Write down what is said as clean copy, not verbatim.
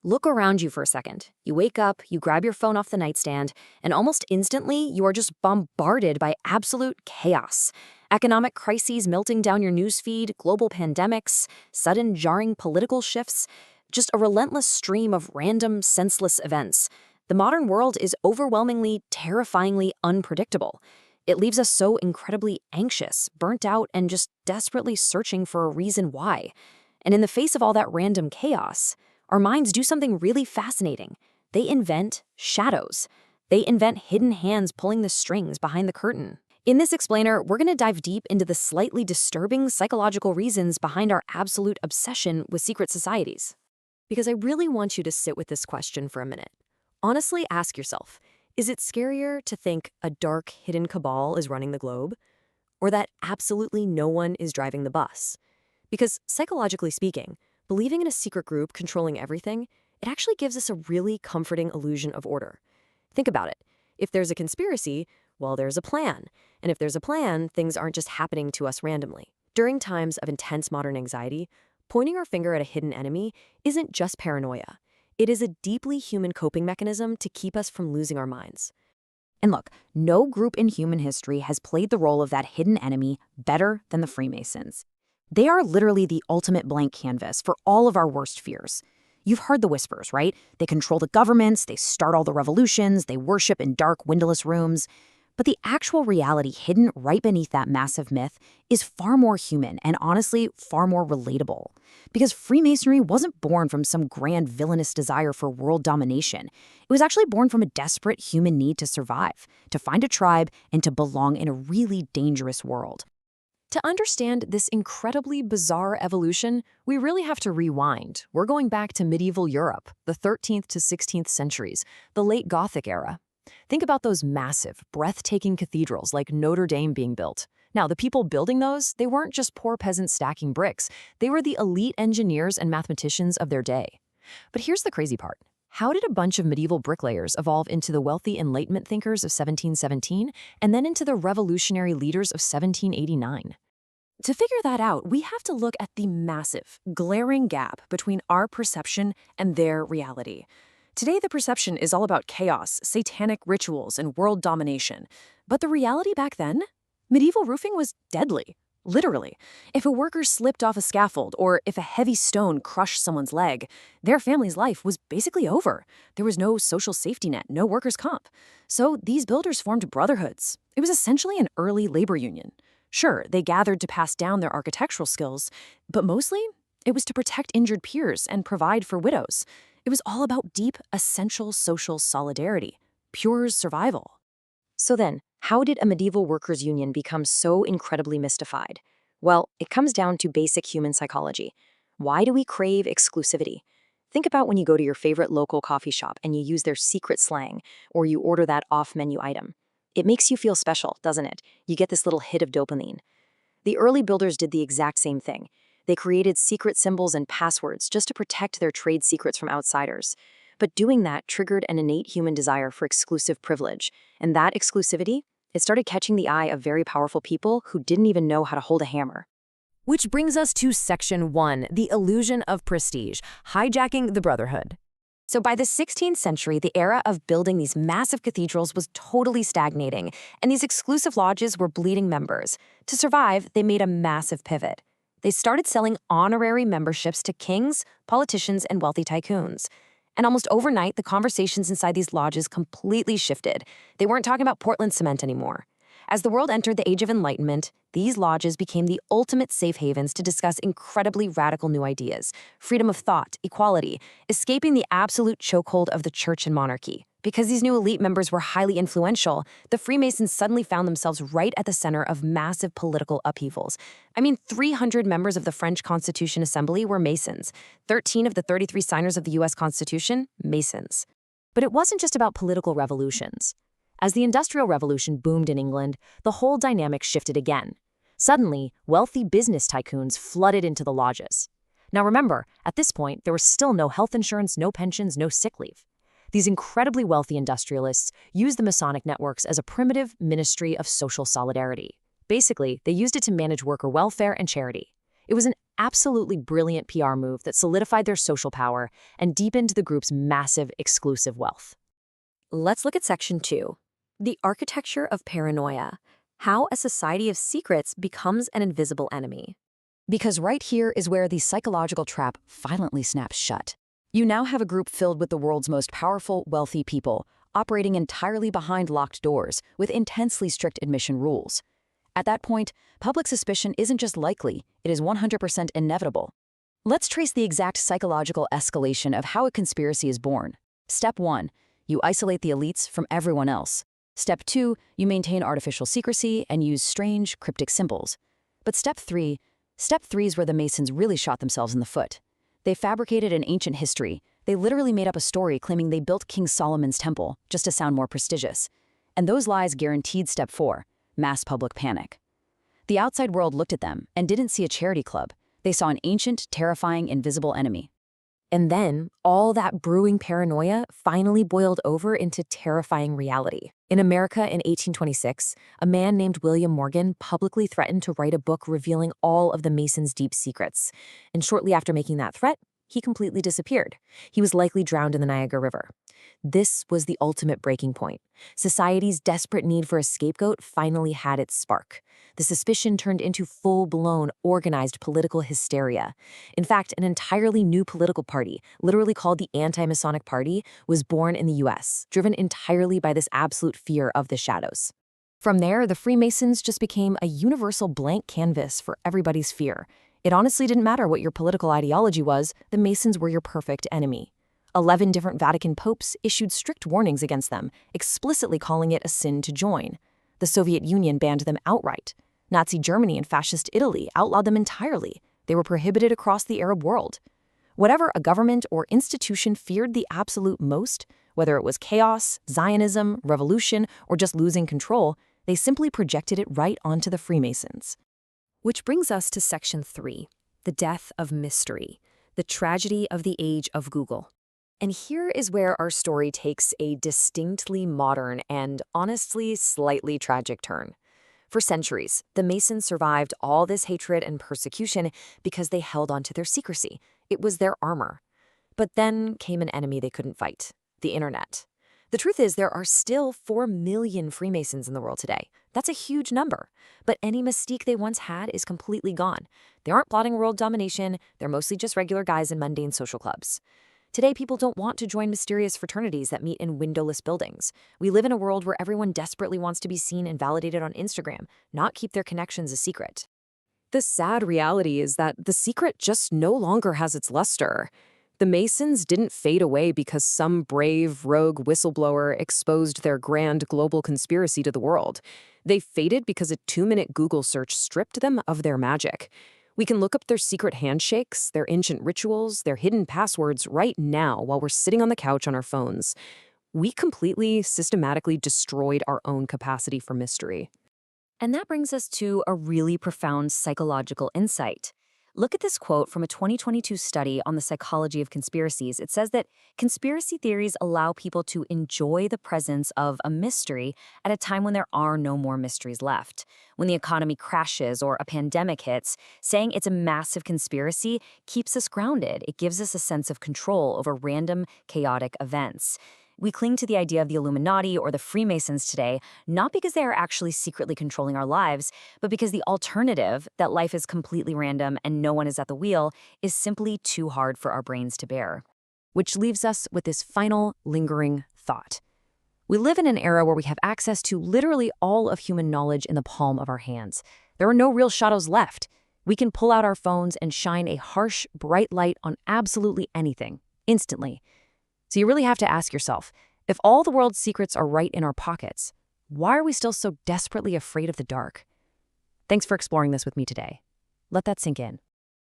Look around you for a second. You wake up, you grab your phone off the nightstand, and almost instantly, you are just bombarded by absolute chaos. Economic crises melting down your newsfeed, global pandemics, sudden jarring political shifts, just a relentless stream of random, senseless events. The modern world is overwhelmingly, terrifyingly unpredictable. It leaves us so incredibly anxious, burnt out, and just desperately searching for a reason why. And in the face of all that random chaos, our minds do something really fascinating. They invent shadows. They invent hidden hands pulling the strings behind the curtain. In this explainer, we're going to dive deep into the slightly disturbing psychological reasons behind our absolute obsession with secret societies. Because I really want you to sit with this question for a minute. Honestly, ask yourself, is it scarier to think a dark, hidden cabal is running the globe? Or that absolutely no one is driving the bus? Because psychologically speaking, believing in a secret group controlling everything, it actually gives us a really comforting illusion of order. Think about it. If there's a conspiracy, well, there's a plan. And if there's a plan, things aren't just happening to us randomly. During times of intense modern anxiety, pointing our finger at a hidden enemy isn't just paranoia. It is a deeply human coping mechanism to keep us from losing our minds. And look, no group in human history has played the role of that hidden enemy better than the Freemasons. They are literally the ultimate blank canvas for all of our worst fears. You've heard the whispers, right? They control the governments, they start all the revolutions, they worship in dark, windowless rooms. But the actual reality hidden right beneath that massive myth is far more human and honestly far more relatable. Because Freemasonry wasn't born from some grand villainous desire for world domination. It was actually born from a desperate human need to survive, to find a tribe, and to belong in a really dangerous world. To understand this incredibly bizarre evolution, we really have to rewind. We're going back to medieval Europe, the 13th to 16th centuries, the late Gothic era. Think about those massive, breathtaking cathedrals like Notre Dame being built. Now, the people building those, they weren't just poor peasants stacking bricks. They were the elite engineers and mathematicians of their day. But here's the crazy part. How did a bunch of medieval bricklayers evolve into the wealthy Enlightenment thinkers of 1717 and then into the revolutionary leaders of 1789? To figure that out, we have to look at the massive, glaring gap between our perception and their reality. Today, the perception is all about chaos, satanic rituals, and world domination. But the reality back then? Medieval roofing was deadly. Literally. If a worker slipped off a scaffold or if a heavy stone crushed someone's leg, their family's life was basically over. There was no social safety net, no workers' comp. So these builders formed brotherhoods. It was essentially an early labor union. Sure, they gathered to pass down their architectural skills, but mostly it was to protect injured peers and provide for widows. It was all about deep, essential social solidarity, pure survival. So then, how did a medieval workers' union become so incredibly mystified? Well, it comes down to basic human psychology. Why do we crave exclusivity? Think about when you go to your favorite local coffee shop and you use their secret slang, or you order that off-menu item. It makes you feel special, doesn't it? You get this little hit of dopamine. The early builders did the exact same thing. They created secret symbols and passwords just to protect their trade secrets from outsiders. But doing that triggered an innate human desire for exclusive privilege. And that exclusivity, it started catching the eye of very powerful people who didn't even know how to hold a hammer. Which brings us to Section 1, the illusion of prestige, hijacking the brotherhood. So by the 16th century, the era of building these massive cathedrals was totally stagnating, and these exclusive lodges were bleeding members. To survive, they made a massive pivot. They started selling honorary memberships to kings, politicians, and wealthy tycoons. And almost overnight, the conversations inside these lodges completely shifted. They weren't talking about Portland cement anymore. As the world entered the Age of Enlightenment, these lodges became the ultimate safe havens to discuss incredibly radical new ideas, freedom of thought, equality, escaping the absolute chokehold of the church and monarchy. Because these new elite members were highly influential, the Freemasons suddenly found themselves right at the center of massive political upheavals. 300 members of the French Constitution Assembly were Masons. 13 of the 33 signers of the U.S. Constitution, Masons. But it wasn't just about political revolutions. As the Industrial Revolution boomed in England, the whole dynamic shifted again. Suddenly, wealthy business tycoons flooded into the lodges. Now remember, at this point, there was still no health insurance, no pensions, no sick leave. These incredibly wealthy industrialists used the Masonic networks as a primitive ministry of social solidarity. Basically, they used it to manage worker welfare and charity. It was an absolutely brilliant PR move that solidified their social power and deepened the group's massive exclusive wealth. Let's look at Section 2, the architecture of paranoia, how a society of secrets becomes an invisible enemy. Because right here is where the psychological trap violently snaps shut. You now have a group filled with the world's most powerful, wealthy people, operating entirely behind locked doors with intensely strict admission rules. At that point, public suspicion isn't just likely, it is 100% inevitable. Let's trace the exact psychological escalation of how a conspiracy is born. Step 1. You isolate the elites from everyone else. Step 2. You maintain artificial secrecy and use strange, cryptic symbols. But Step 3 is where the Masons really shot themselves in the foot. They fabricated an ancient history. They literally made up a story claiming they built King Solomon's temple just to sound more prestigious. And those lies guaranteed Step 4, mass public panic. The outside world looked at them and didn't see a charity club. They saw an ancient, terrifying, invisible enemy. And then, all that brewing paranoia finally boiled over into terrifying reality. In America in 1826, a man named William Morgan publicly threatened to write a book revealing all of the Masons' deep secrets. And shortly after making that threat, he completely disappeared. He was likely drowned in the Niagara River. This was the ultimate breaking point. Society's desperate need for a scapegoat finally had its spark. The suspicion turned into full-blown, organized political hysteria. In fact, an entirely new political party, literally called the Anti-Masonic Party, was born in the US, driven entirely by this absolute fear of the shadows. From there, the Freemasons just became a universal blank canvas for everybody's fear. It honestly didn't matter what your political ideology was, the Masons were your perfect enemy. 11 different Vatican popes issued strict warnings against them, explicitly calling it a sin to join. The Soviet Union banned them outright. Nazi Germany and Fascist Italy outlawed them entirely. They were prohibited across the Arab world. Whatever a government or institution feared the absolute most, whether it was chaos, Zionism, revolution, or just losing control, they simply projected it right onto the Freemasons. Which brings us to Section 3, the death of mystery, the tragedy of the age of Google. And here is where our story takes a distinctly modern and honestly slightly tragic turn. For centuries, the Masons survived all this hatred and persecution because they held on to their secrecy. It was their armor. But then came an enemy they couldn't fight, the internet. The truth is, there are still 4 million Freemasons in the world today. That's a huge number. But any mystique they once had is completely gone. They aren't plotting world domination. They're mostly just regular guys in mundane social clubs. Today, people don't want to join mysterious fraternities that meet in windowless buildings. We live in a world where everyone desperately wants to be seen and validated on Instagram, not keep their connections a secret. The sad reality is that the secret just no longer has its luster. The Masons didn't fade away because some brave, rogue whistleblower exposed their grand global conspiracy to the world. They faded because a 2-minute Google search stripped them of their magic. We can look up their secret handshakes, their ancient rituals, their hidden passwords right now while we're sitting on the couch on our phones. We completely, systematically destroyed our own capacity for mystery. And that brings us to a really profound psychological insight. Look at this quote from a 2022 study on the psychology of conspiracies. It says that conspiracy theories allow people to enjoy the presence of a mystery at a time when there are no more mysteries left. When the economy crashes or a pandemic hits, saying it's a massive conspiracy keeps us grounded. It gives us a sense of control over random, chaotic events. We cling to the idea of the Illuminati or the Freemasons today, not because they are actually secretly controlling our lives, but because the alternative, that life is completely random and no one is at the wheel, is simply too hard for our brains to bear. Which leaves us with this final, lingering thought. We live in an era where we have access to literally all of human knowledge in the palm of our hands. There are no real shadows left. We can pull out our phones and shine a harsh, bright light on absolutely anything, instantly. So you really have to ask yourself, if all the world's secrets are right in our pockets, why are we still so desperately afraid of the dark? Thanks for exploring this with me today. Let that sink in.